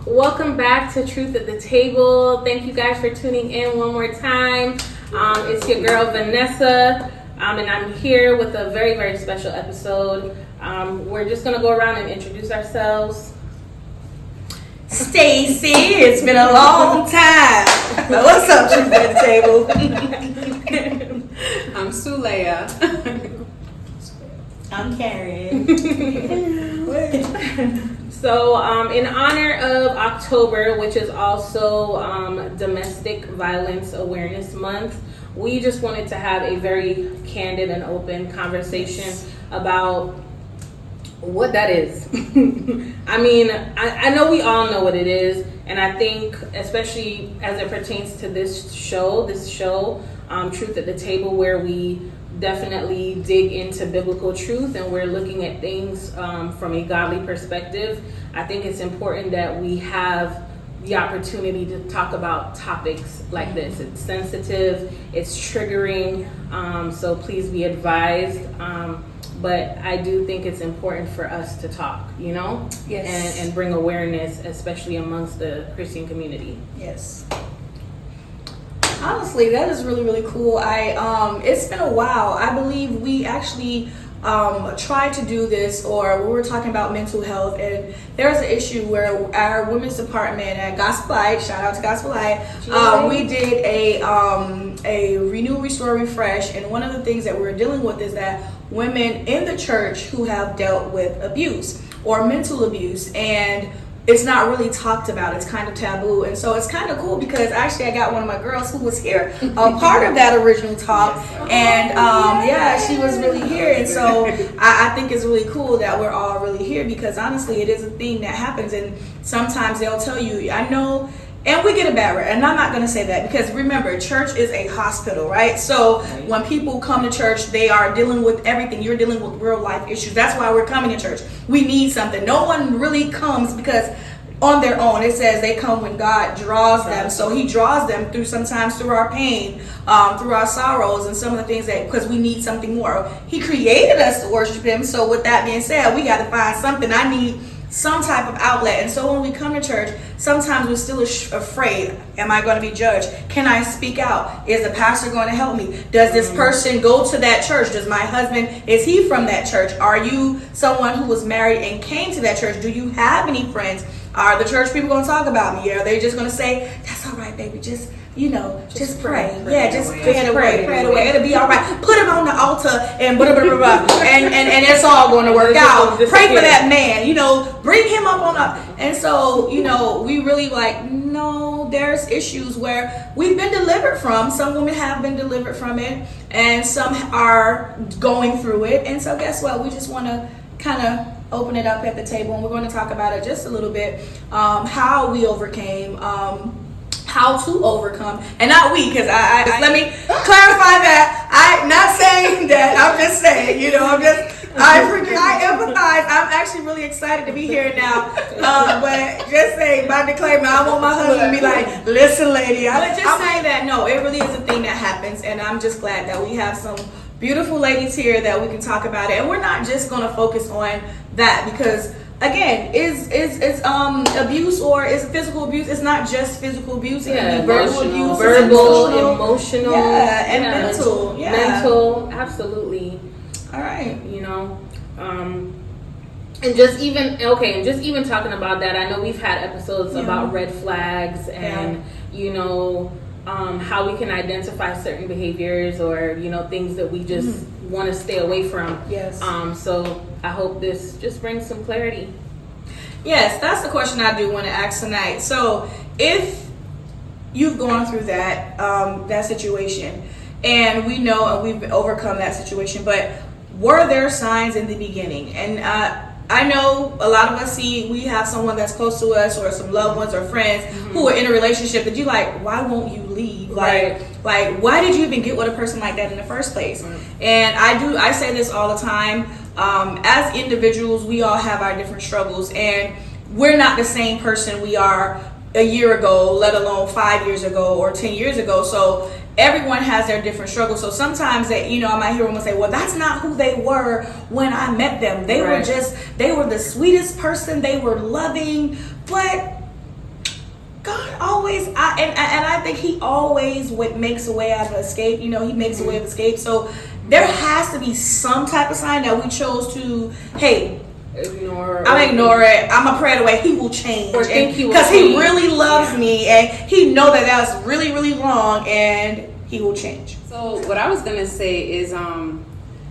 Welcome back to Truth at the Table. Thank you guys for tuning in one more time. It's your girl Vanessa, and I'm here with a very, very special episode. We're just going to go around and introduce ourselves. Stacy, it's been a long time. What's up, Truth at the Table? I'm Sulea. I'm Karen. So, in honor of October, which is also Domestic Violence Awareness Month, we just wanted to have a very candid and open conversation about what that is. I mean, I know we all know what it is, and I think especially as it pertains to this show, Truth at the Table, where we definitely dig into biblical truth and we're looking at things from a godly perspective. I think it's important that we have the opportunity to talk about topics like this. It's sensitive, it's triggering, so please be advised. But I do think it's important for us to talk, you know? Yes. And bring awareness, especially amongst the Christian community. Yes. Honestly, that is really, really cool. It's been a while. I believe we actually tried to do this, or we were talking about mental health, and there was an issue where our women's department at Gospel Light, shout out to Gospel Light, we did a renew, restore, refresh, and one of the things that we're dealing with is that women in the church who have dealt with abuse or mental abuse, and it's not really talked about. It's kind of taboo. And so it's kind of cool because actually I got one of my girls who was here, part of that original talk. And she was really here. And so I think it's really cool that we're all really here because honestly, it is a thing that happens. And sometimes they'll tell you, I know, and we get a bad rap. And I'm not going to say that because remember, church is a hospital, right? So when people come to church, they are dealing with everything. You're dealing with real life issues. That's why we're coming to church. We need something. No one really comes because on their own. It says they come when God draws them. So he draws them sometimes through our pain, through our sorrows, and some of the things that, because we need something more. He created us to worship him. So with that being said, we got to find something. I need some type of outlet. And so when we come to church, sometimes we're still afraid. Am I going to be judged? Can I speak out? Is the pastor going to help me? Does this person go to that church? Does my husband, is he from that church? Are you someone who was married and came to that church? Do you have any friends? Are the church people going to talk about me? Are they just going to say, that's all right, baby, just pray. Yeah, just pray it away. It'll be all right. Put him on the altar and blah, blah, blah, blah. And it's all going to work out. Pray for that man, bring him up on up. And so, we really no, there's issues where we've been delivered from. Some women have been delivered from it, and some are going through it. And so guess what? We just want to kind of open it up at the table, and we're going to talk about it just a little bit, how we overcame, how to overcome, and not we, because I let me clarify that. I'm not saying that, I'm just saying, I empathize. I'm actually really excited to be here now, but just saying, my disclaimer, I want my husband to be like, listen lady, I'm saying that, no, it really is a thing that happens, and I'm just glad that we have some beautiful ladies here that we can talk about it. And we're not just going to focus on that because, again, is abuse or is physical abuse? It's not just physical abuse. It can be verbal abuse, emotional, and mental. Yeah. Mental, absolutely. All right. And just even talking about that, I know we've had episodes about red flags and, how we can identify certain behaviors or, things that we just want to stay away from. Yes. So I hope this just brings some clarity. Yes, that's the question I do want to ask tonight. So if you've gone through that situation, and we know and we've overcome that situation, but were there signs in the beginning? And I know a lot of us we have someone that's close to us or some loved ones or friends who are in a relationship that you why won't you leave? Right. Like, why did you even get with a person like that in the first place? Right. And I say this all the time. As individuals, we all have our different struggles, and we're not the same person we are a year ago, let alone 5 years ago or 10 years ago. So everyone has their different struggles. So sometimes I might hear someone say, well, that's not who they were when I met them. They were the sweetest person. They were loving, but always, and I think he always makes a way out of escape. You know, he makes a way of escape. So there has to be some type of sign that we chose to, hey, ignore it. I'm gonna pray it away. He will change, or think he will, because he really loves me, and he know that that's really, really wrong, and he will change. So what I was gonna say is,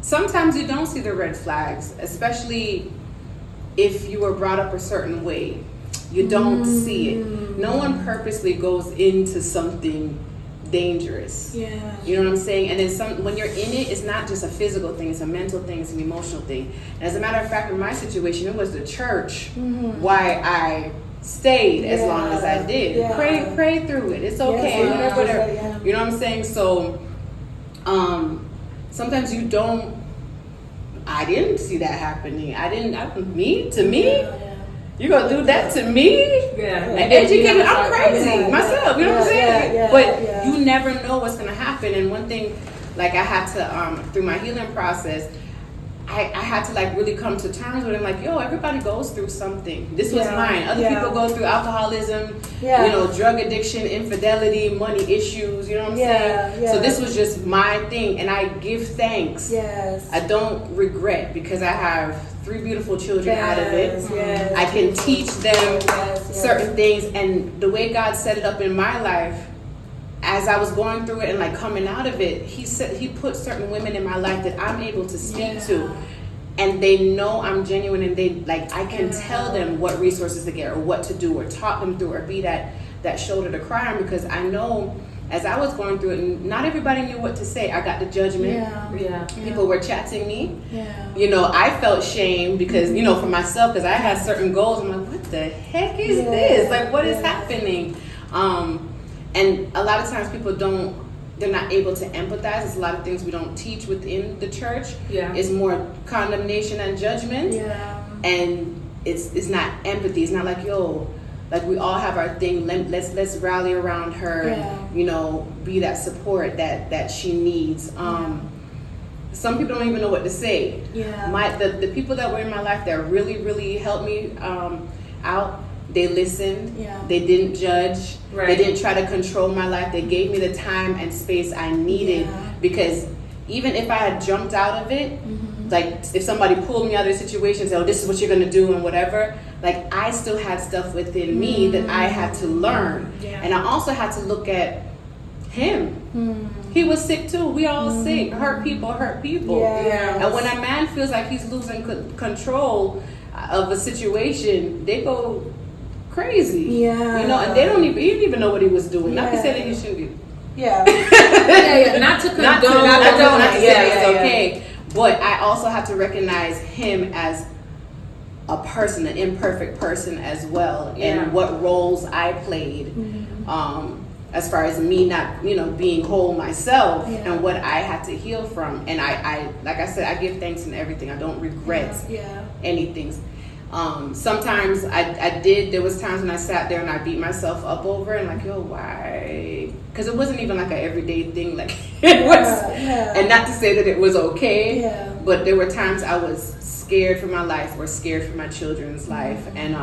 sometimes you don't see the red flags, especially if you were brought up a certain way. You don't see it. No one purposely goes into something dangerous. Yeah. You know what I'm saying? And then when you're in it, it's not just a physical thing, it's a mental thing, it's an emotional thing. And as a matter of fact, in my situation, it was the church why I stayed as long as I did. Yeah. Pray through it. It's okay. Yes, whatever. yeah. You know what I'm saying? So sometimes you don't. I didn't see that happening. To me. You gonna do that to me? Yeah. And educated, I'm crazy myself. You know what I'm saying? But yeah. you never know what's gonna happen. And one thing, like I had to, through my healing process, I had to like really come to terms with it. Like, yo, everybody goes through something. This was mine. Other people go through alcoholism, you know, drug addiction, infidelity, money issues. You know what I'm saying? Yeah. So this was just my thing, and I give thanks. Yes. I don't regret, because I have 3 beautiful children out of it. Yes. I can teach them certain things, and the way God set it up in my life, as I was going through it and like coming out of it, he put certain women in my life that I'm able to speak to, and they know I'm genuine, and they like, I can tell them what resources to get or what to do, or talk them through, or be that shoulder to cry on, because I know as I was going through it, not everybody knew what to say. I got the judgment. People were chatting me. You know, I felt shame because, you know, for myself, because I had certain goals. I'm like, what the heck is this? Like, what is happening? And a lot of times people they're not able to empathize. There's a lot of things we don't teach within the church. It's more condemnation and judgment. And it's not empathy. It's not like, yo, like we all have our thing. Let's rally around her. And, you know, be that support that she needs. Some people don't even know what to say. The people that were in my life that really, really helped me out, they listened. They didn't judge. They didn't try to control my life. They gave me the time and space I needed, because even if I had jumped out of it, like if somebody pulled me out of the situation and said, oh, this is what you're going to do and whatever, like I still had stuff within me that I had to learn. And I also had to look at him. He was sick too. We all sick. Hurt people. And when a man feels like he's losing control of a situation, they go crazy. You know, and he didn't even know what he was doing. Not to say that he shouldn't be. Not to condone. Not to say it's okay. But I also have to recognize him as a person, an imperfect person as well, and what roles I played, as far as me not, you know, being whole myself, and what I had to heal from. And I like I said, I give thanks in everything. I don't regret anything. Sometimes there was times when I sat there and I beat myself up over it, and like, yo, why? Because it wasn't even like an everyday thing, like it was. And not to say that it was okay, but there were times I was scared for my life or scared for my children's life, and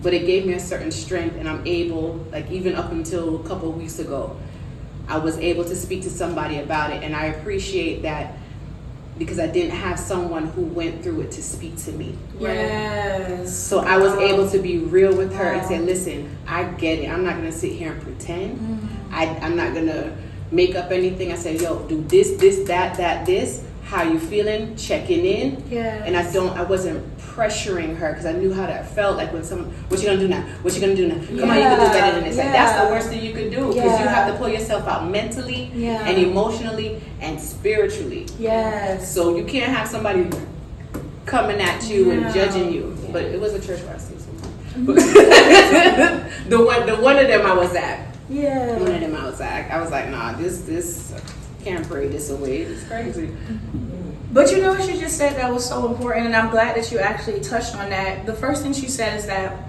but it gave me a certain strength, and I'm able, like even up until a couple of weeks ago, I was able to speak to somebody about it, and I appreciate that, because I didn't have someone who went through it to speak to me. So I was able to be real with her and say, listen, I get it. I'm not going to sit here and pretend. I'm not going to make up anything. I said, yo, do this, this. How you feeling? Checking in. And I wasn't pressuring her, because I knew how that felt. Like when someone, what you gonna do now? What you gonna do now? Come on, you can do better than this. Like that's the worst thing you could do, because you have to pull yourself out mentally and emotionally and spiritually. So you can't have somebody coming at you and judging you. But it was a church where I see someone. the one of them I was at. One of them I was at. I was like, nah, this can't pray this away. It's crazy. But you know what you just said that was so important, and I'm glad that you actually touched on that. The first thing she said is that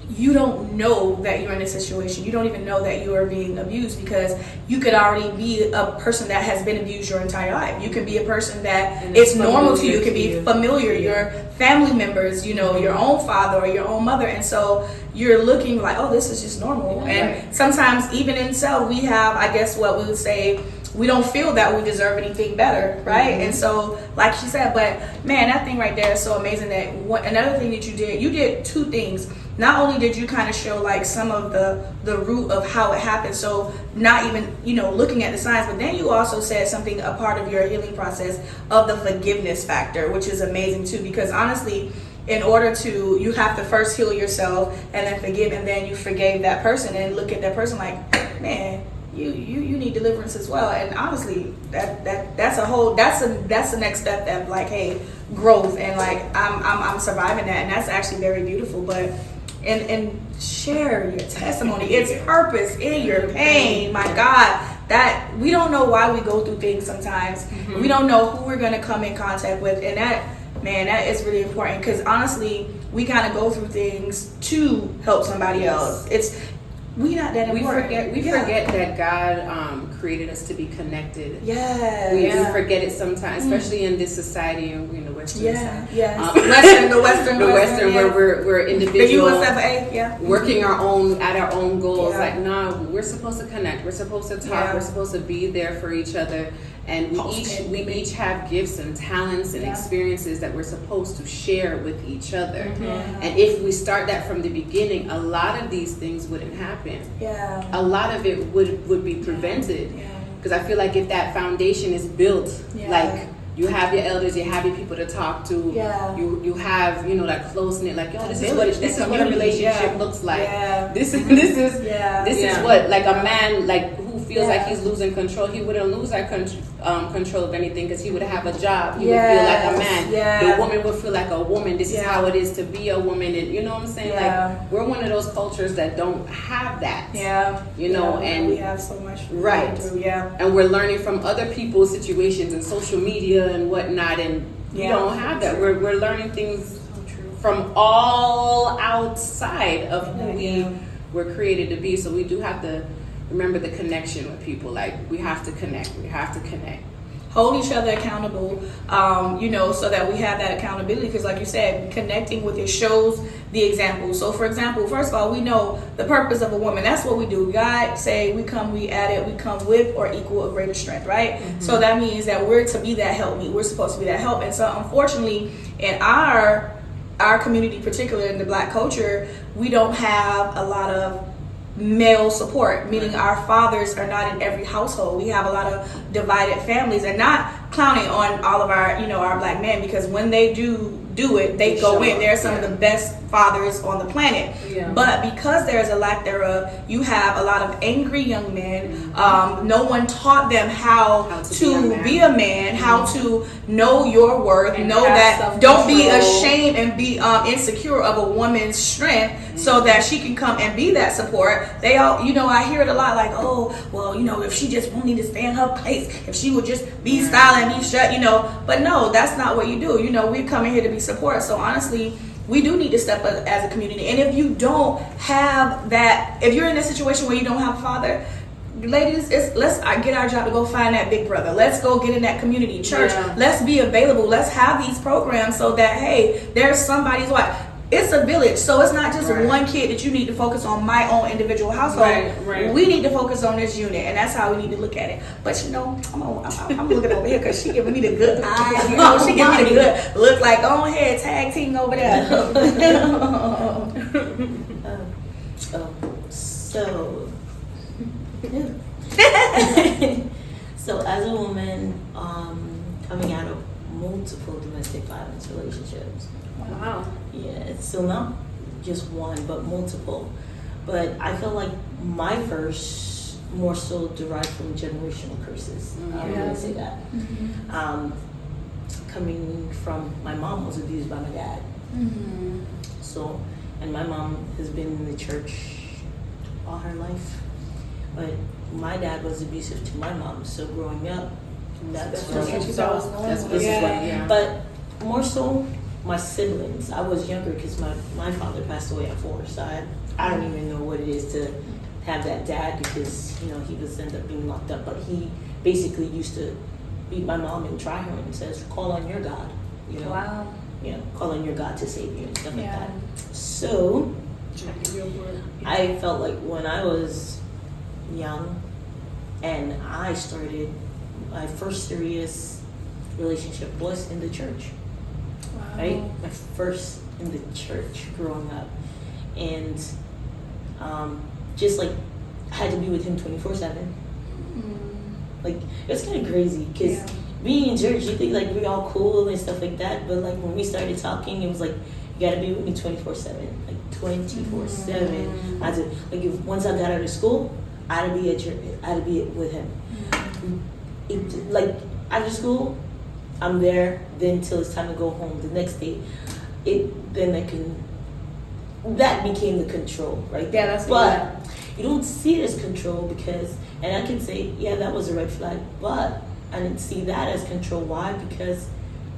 you don't know that you're in this situation. You don't even know that you are being abused, because you could already be a person that has been abused your entire life. You could be a person that it's normal to you. It could be familiar, your family members, you know, your own father or your own mother. And so you're looking like, oh, this is just normal. And sometimes even in self, we have, I guess what we would say, we don't feel that we deserve anything better, right? And so, like she said, but man, that thing right there is so amazing. That another thing that you did two things. Not only did you kind of show like some of the root of how it happened, so not even, you know, looking at the signs, but then you also said something, a part of your healing process of the forgiveness factor, which is amazing too, because honestly, in order to, you have to first heal yourself and then forgive, and then you forgave that person and look at that person like, man, you need deliverance as well. And honestly, that's the next step, that like, hey, growth, and like I'm surviving that, and that's actually very beautiful. But and share your testimony. It's purpose in your pain. My God, that we don't know why we go through things sometimes. We don't know who we're gonna come in contact with, and that is really important, because honestly, we kind of go through things to help somebody else. We not that important. We forget that God created us to be connected. Yeah. We forget it sometimes, especially in this society and in the Western side. The Western, where we're individual. The USA, working at our own goals. Like, no, we're supposed to connect. We're supposed to talk. We're supposed to be there for each other. And we each have gifts and talents and experiences that we're supposed to share with each other. And if we start that from the beginning, a lot of these things wouldn't happen. A lot of it would be prevented. Because I feel like if that foundation is built, like you have your elders, you have your people to talk to, you have, you know, like close knit, like, yo, this is what a relationship looks like. This is what, like, a man, like, who feels like he's losing control, he wouldn't lose that control of anything, because he would have a job. He would feel like a man. The woman would feel like a woman. This is how it is to be a woman. And you know what I'm saying? Like, we're one of those cultures that don't have that. You know, and we have so much and we're learning from other people's situations and social media and whatnot, and we don't have that. We're learning things from all outside of who we were created to be. So we do have to remember the connection with people. Like, we have to connect. Hold each other accountable, you know, so that we have that accountability. Because like you said, connecting with it shows the example. So for example, first of all, we know the purpose of a woman. That's what we do. God say we come with or equal or greater strength, right? So that means that we're to be that help me. We're supposed to be that help. And so unfortunately, in our community, particularly in the Black culture, we don't have a lot of male support, meaning our fathers are not in every household. We have a lot of divided families, and not clowning on all of our, you know, our Black men, because when they do it, they go in. They're some of the best fathers on the planet. But because there's a lack thereof, you have a lot of angry young men. No one taught them how to be a man, how to know your worth, and know that don't be ashamed and be insecure of a woman's strength, so that she can come and be that support. They all, you know, I hear it a lot, like, oh, well, you know, if she just won't need to stay in her place, if she would just be silent, be shut, you know. But no, that's not what you do. You know, we come in here to be support. So honestly, we do need to step up as a community. And if you don't have that, if you're in a situation where you don't have a father, ladies, let's get our job to go find that big brother. Let's go get in that community church. Let's be available. Let's have these programs so that, hey, there's somebody's wife. It's a village, so it's not just one kid that you need to focus on, my own individual household. We need to focus on this unit, and that's how we need to look at it. But you know, I'm looking over here because she giving me the good eyes. You know, she giving me the good look, like, go ahead, tag team over there. So as a woman, coming out of multiple domestic violence relationships. Wow. Yeah, it's still not just one, but multiple. But I feel like my verse more so derived from generational curses. I'm going to say that. Coming from, my mom was abused by my dad. So, and my mom has been in the church all her life. But my dad was abusive to my mom. So growing up, that's what you saw. But more so, my siblings. I was younger because my father passed away at 4, so I don't even know what it is to have that dad, because you know he was ended up being locked up. But he basically used to beat my mom and try her and says, "Call on your God," you know. Call on your God to save you and stuff like that. So I felt like when I was young and I started, my first serious relationship was in the church. Wow. Right? My first in the church growing up. And just like I had to be with him 24/7. Like it was kind of crazy because being in church, you think like we're all cool and stuff like that, but like when we started talking, it was like you gotta be with me 24/7, like 24/7. I had to, like if once I got out of school, I had to be at church, I had to be with him. Like after school, I'm there. Then till it's time to go home. The next day, that became the control, right? Yeah, that's but you don't see it as control because, and I can say, yeah, that was a red flag, but I didn't see that as control. Why? Because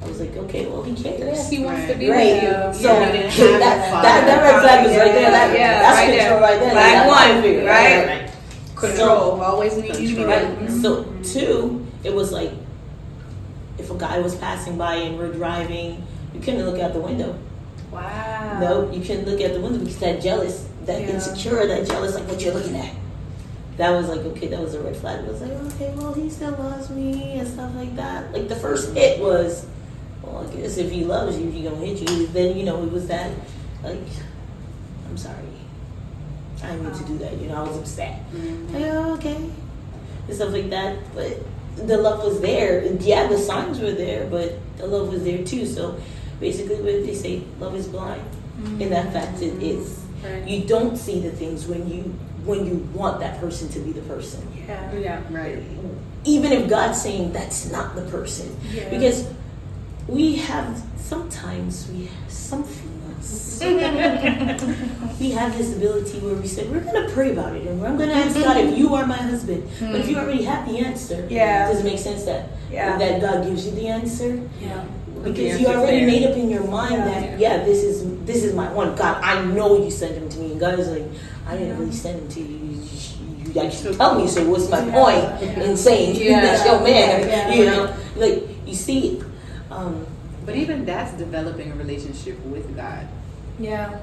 I was like, okay, well, he cares. Yes, he wants to be Right. with you. So that red flag is right there. That's right control there. right there. Flag That's one, figure, right? Control. So, Always need you to be right. right. So 2, it was like if a guy was passing by and we're driving, you couldn't look out the window. Wow. No, you couldn't look out the window because that jealous, that insecure, that jealous, like what you're looking at. That was like, okay, that was a red flag. It was like, okay, well, he still loves me and stuff like that. Like the first hit was, well, I guess if he loves you, he gonna hit you. Then, it was that, like, I'm sorry. I didn't mean to do that. I was upset. Like, oh, okay. And stuff like that. But the love was there. Yeah, the signs were there, but the love was there too. So basically what they say, love is blind. In that fact, it is. Right. You don't see the things when you want that person to be the person. Yeah. Right. Even if God's saying that's not the person. Yeah. Because we have some females, we have this ability where we say, we're going to pray about it and I'm going to ask God if you are my husband. But if you already have the answer, does it make sense that God gives you the answer? Yeah. Because you already made up in your mind that this is my one. God, I know you sent him to me. And God is like, I didn't really send him to you. You actually tell me. So what's my point in saying that's your man? Like you see. But even that's developing a relationship with God. Yeah.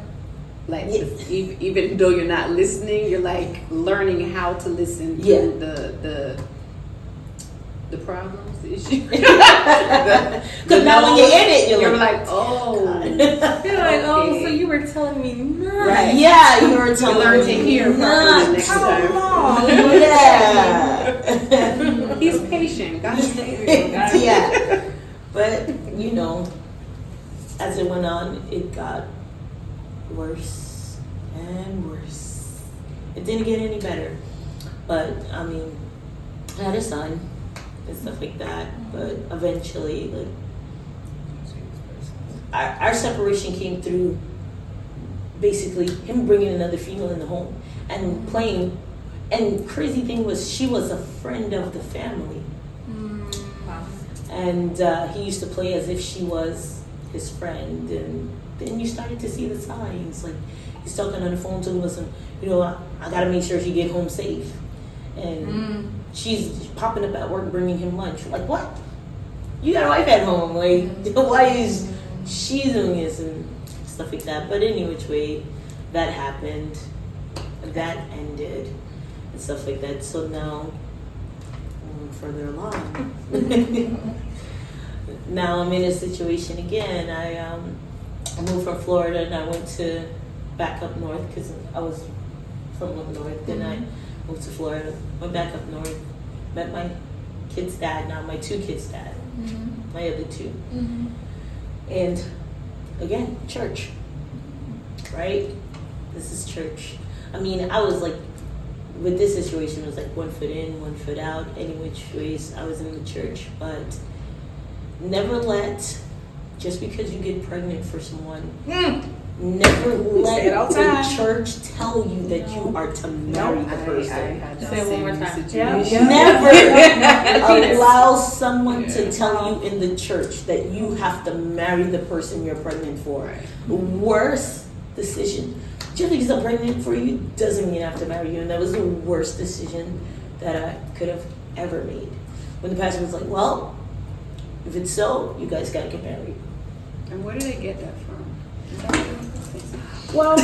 Like even though you're not listening, you're like learning how to listen to the problems, the issues. Because now when you're in it, you're like, oh. You're like, oh, so you were telling me not. Right. Yeah, you were telling learn me to hear not. next time. Yeah. He's patient. God is patient. Yeah. But, as it went on, it got worse and worse. It didn't get any better. But, I mean, I had a son and stuff like that. But eventually, like, our separation came through basically him bringing another female in the home and playing. And crazy thing was, she was a friend of the family. Wow. And he used to play as if she was his friend. And then you started to see the signs. Like, he's talking on the phone to me, listen, I got to make sure she get home safe. And she's popping up at work bringing him lunch. Like, what? You got a wife at home. Like, why is she doing this and stuff like that? But any which way, that happened. That ended. And stuff like that. So now, further along. Now I'm in a situation again. I moved from Florida and I went back up north because I was from up north. Then I moved to Florida, went back up north, met my kid's dad, now my 2 kids' dad, my other 2. And again, church, right? This is church. I mean, I was like, with this situation, it was like 1 foot in, 1 foot out, any which ways I was in the church. But never let, just because you get pregnant for someone, never let the church tell you that you are to marry the person. Say it one more time. Never allow someone to tell you in the church that you have to marry the person you're pregnant for. Worst decision. Just because I'm pregnant for you doesn't mean I have to marry you. And that was the worst decision that I could have ever made. When the pastor was like, well, if it's so, you guys got to get married. And where did they get that from? Well,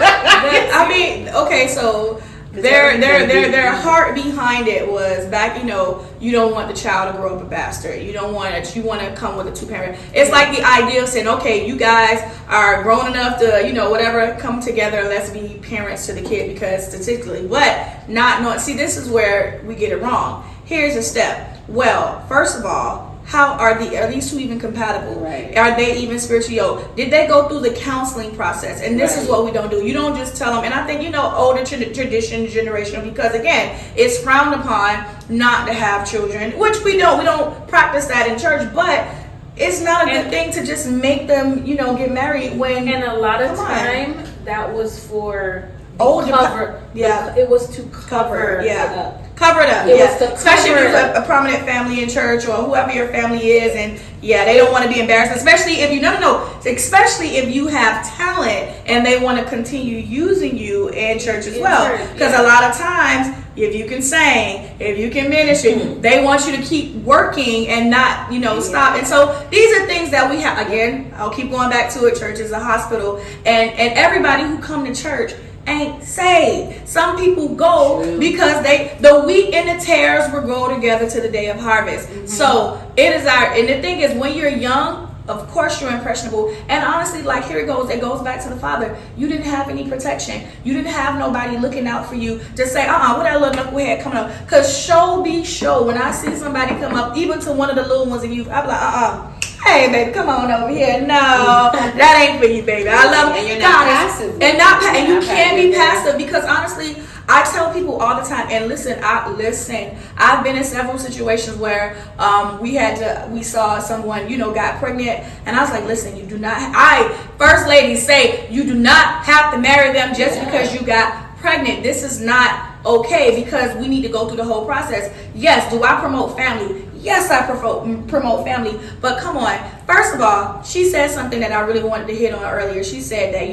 I mean, okay, so their heart behind it was back. You don't want the child to grow up a bastard. You don't want it. You want to come with a 2-parent. It's like the idea of saying, okay, you guys are grown enough to, whatever, come together. Let's be parents to the kid because statistically, but not knowing. See, this is where we get it wrong. Here's a step. Well, first of all, how are these two even compatible? Right. Are they even spiritually yoked? Did they go through the counseling process? And this is what we don't do. You don't just tell them. And I think, older tradition, generational, because again, it's frowned upon not to have children, which we don't. We don't practice that in church, but it's not a good thing to just make them, get married when. And a lot of time that was for older. Cover. Yeah. It was to cover it up. Cover it up, It was to especially if cover you have a prominent family in church or whoever your family is, and they don't want to be embarrassed. Especially if especially if you have talent and they want to continue using you in church as well. Because a lot of times, if you can sing, if you can minister, they want you to keep working and not, stop. And so these are things that we have. Again, I'll keep going back to it. Church is a hospital, and everybody who come to church ain't saved. Some people go because the wheat and the tares will grow together to the day of harvest. So it is and the thing is, when you're young, of course you're impressionable. And honestly, like, here it goes back to the father. You didn't have any protection. You didn't have nobody looking out for you to say, what that little knucklehead coming up. Because show be show, when I see somebody come up, even to one of the little ones in youth, I'm like, hey, baby, come on over here. No, that ain't for you, baby. I love it. And you're not passive. And you can't be passive, because honestly, I tell people all the time, and listen, I've been in several situations where we saw someone, got pregnant, and I was like, listen, you do not, first ladies say, you do not have to marry them just because you got pregnant. This is not okay, because we need to go through the whole process. Yes, do I promote family? Yes, I promote family, but come on. First of all, she said something that I really wanted to hit on earlier. She said that,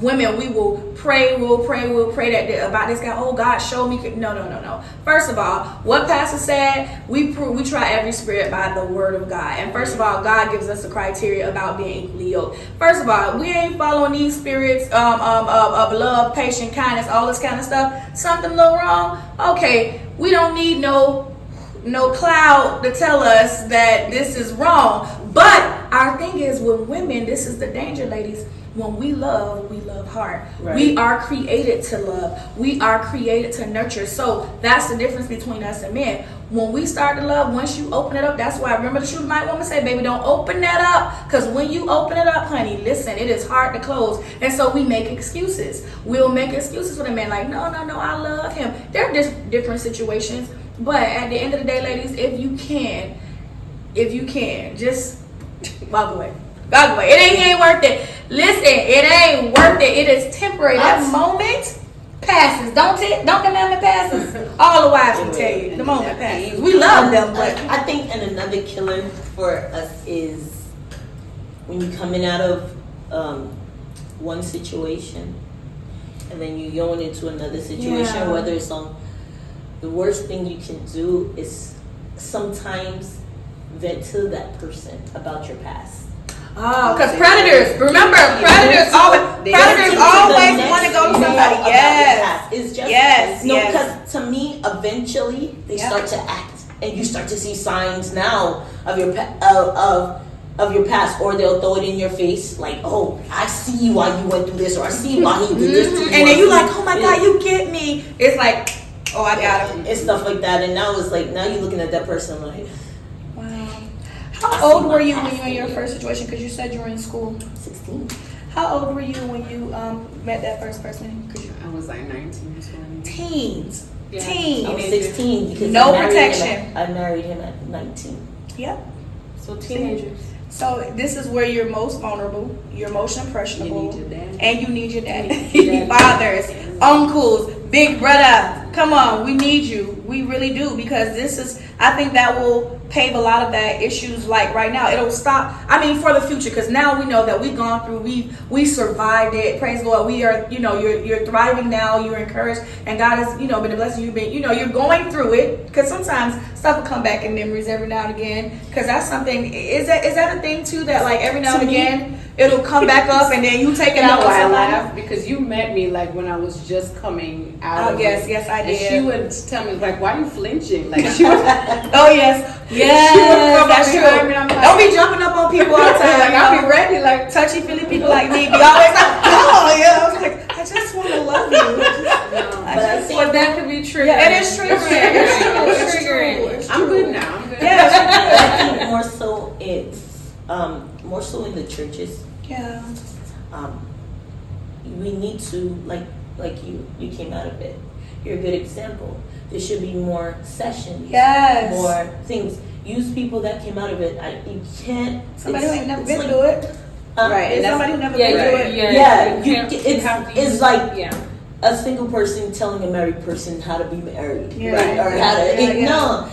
women, we'll pray that about this guy. Oh, God, show me. No. First of all, what Pastor said, we try every spirit by the word of God. And first of all, God gives us the criteria about being equally yoked. First of all, we ain't following these spirits of love, patience, kindness, all this kind of stuff. Something a little wrong? Okay, we don't need no cloud to tell us that this is wrong. But our thing is, with women, this is the danger, ladies. When we love hard. Right. We are created to love. We are created to nurture. So that's the difference between us and men. When we start to love, once you open it up, that's why I remember the Shulamite woman say, baby, don't open that up. Because when you open it up, honey, listen, it is hard to close. And so we make excuses. We'll make excuses for the man, like, no, I love him. There are just different situations. But at the end of the day, ladies, if you can, just walk away. It ain't worth it. Listen, it ain't worth it. It is temporary. That moment passes, don't it? Don't the moment passes? All the wives will tell you, the moment passes. We love them, but I think, and another killer for us is when you're coming out of one situation and then you're going into another situation, whether it's the worst thing you can do is sometimes vent to that person about your past. Oh, because predators always want to go to somebody. Yes, it's just yes. Because to me, eventually they start to act, and you start to see signs now of your of your past, or they'll throw it in your face, like, oh, I see why you went through this, or I see why he did this to you. And then you like, oh my God, you get me. It's like, oh, I got him. It's stuff like that, and now it's like, now you're looking at that person like, wow. How old were you when you were in your first situation? Because you said you were in school. 16. How old were you when you met that first person? I was like 19. 20. Teens. Yeah. Teens. I was 16 because no protection. I married him at 19. Yep. So teenagers. So this is where you're most vulnerable, you're most impressionable, you need your daddy. and you need your daddy. Fathers, uncles, big brother, come on, we need you. We really do, because I think that will pave a lot of that issues, like right now. It'll stop, for the future, because now we know that we've gone through, we survived it, praise the Lord. We are, you're thriving now, you're encouraged, and God has, been a blessing. You've been, you're going through it, because sometimes stuff will come back in memories every now and again, because that's something, is that a thing too, that like every now and again, it'll come back up, and then you take it You know out with why I somebody. laugh? Because you met me like when I was just coming out. Oh, of yes, it. yes, I And did. she would tell me like, "Why are you flinching?" Like she would. Oh yes, yes, come that's up true. behind me and I'm like- Don't be jumping up on people all the time. Like I'll be ready. Like Touchy feely people like me be always like, oh yeah. I was like, I just want to love you. But I think but that could be triggering. Yeah, it is triggering. It's true. It's Triggering. true. I'm good now. I'm good. Yeah. I think more so it's more so in the churches. Yeah. We need to like you came out of it. You're a good example. There should be more sessions. Yes. More things. Use people that came out of it. You can't. Somebody who ain't never it's been like- through it. Right. It's somebody who never Yeah, been through Right. it. Yeah, you can't- it's have to it's use- like yeah. a single person telling a married person how to be married, Yeah. right? Or Yeah, how to yeah, yeah. no.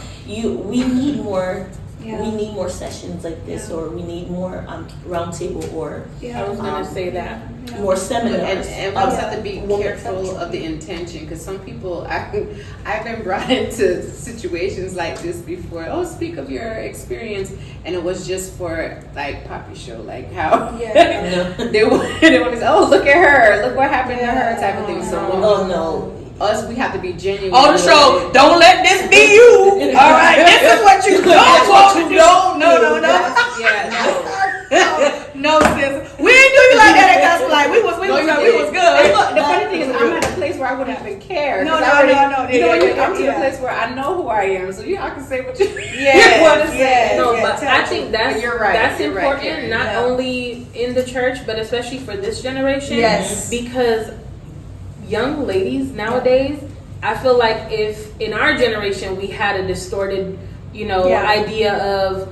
We need more. Yeah. We need more sessions like this, Yeah. or we need more roundtable, or Yeah. I was gonna say that. Yeah. more seminars. And we also of have to be woman careful fellowship. of the intention, because some people, I've been brought into situations like this before. Oh, speak of your experience, and it was just for like Poppy show, like how Yeah. they want to say, oh, look at her, look what happened to her, type of thing. So Oh no. us, we have to be genuine. On the show, don't let this be you. All right, this is what you don't want to do. No. Yeah, No, sis. We didn't do you like that at Gospel Light. We was no, good. And look, the funny thing is, I'm at a place where I wouldn't even care. No. 'cause I already- No. You know, when you Yeah, come to yeah. a place where I know who I am, so I can say what you Yes, want to say. yes. No, Yeah, but tell I me. think that's You're right, that's you're right, important, Karen. not Yeah. only in the church, but especially for this generation. Yes. Because young ladies nowadays, I feel like if in our generation we had a distorted, Yeah. idea of,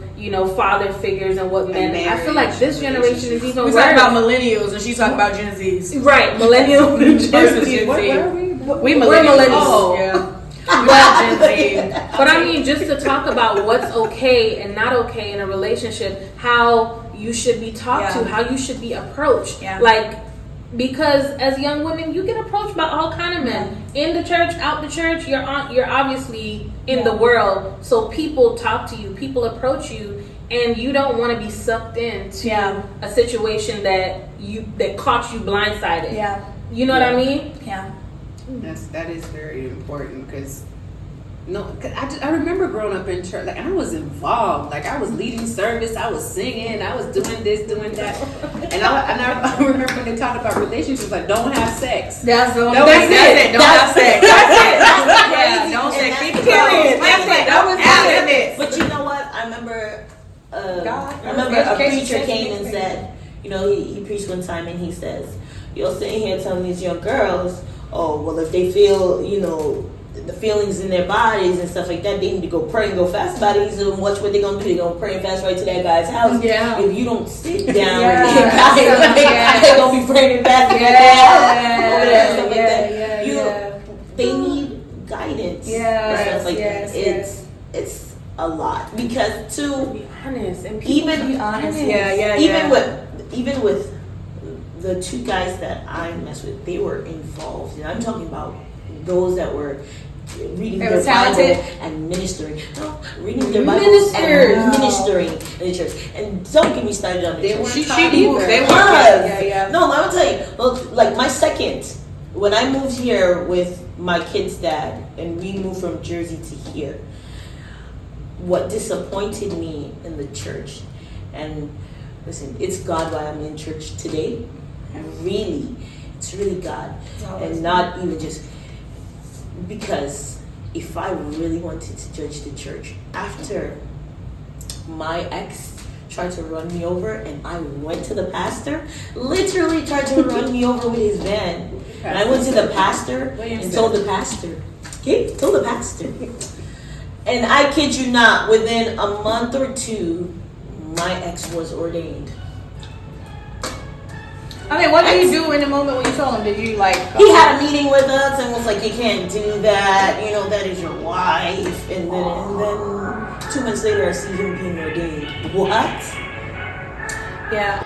father figures and what men. I feel like this generation is even We worse. talking about millennials, and she's talking about Gen Zs. Right, millennial versus Gen What Z. are we? We We're millennials. Oh, yeah. But I mean, just to talk about what's okay and not okay in a relationship, how you should be talked to, Yeah. how you should be approached. Yeah. Like, because as young women, you get approached by all kind of men in the church, out the church. You're obviously in the world, so people talk to you, people approach you, and you don't want to be sucked into a situation that caught you blindsided. Yeah. You know what I mean? Yeah. That is very important, because I remember growing up in church, like, and I was involved, like I was leading service, I was singing, I was doing this, doing that, and I remember when they talked about relationships, like don't have sex. That's the only That's thing. it. Don't have sex. Yeah, don't And sex. that's Keep it period. That's it. That was it. But you know what? I remember. God. I remember a Education, preacher came and education. said, he preached one time and he says, "You're sitting here telling these young girls, oh well, if they feel, the feelings in their bodies and stuff like that, they need to go pray and go fast about it. And watch what they're gonna do. They're gonna pray and fast right to that guy's house. Yeah. If you don't sit down Yeah. and get guys, Yeah. they're gonna be praying and fasting at their house over there and stuff like that. They need guidance. Yes, and stuff like yes, that. It's a lot because too. Be honest and people Even be honest. even with the two guys that I messed with, they were involved. And I'm talking about those that were reading They their were talented? Bible and ministering. No, reading their Bibles and ministering in the church. And don't get me started on the They church. weren't taught either. They Because- Yeah. No, I'm gonna tell you. Well, like my second, when I moved here with my kid's dad, and we moved from Jersey to here. What disappointed me in the church, and listen, it's God why I'm in church today. It's really God, and not even just because if I really wanted to judge the church after my ex tried to run me over and I went to the pastor, literally tried to run me over with his van. And I went to the pastor and told the pastor. And I kid you not, within a month or two, my ex was ordained. I mean, what did you do in the moment when you told him? Did you like? He had a meeting with us and was like, "You can't do that. That is your wife." And then 2 months later, I see him being ordained. What? Yeah.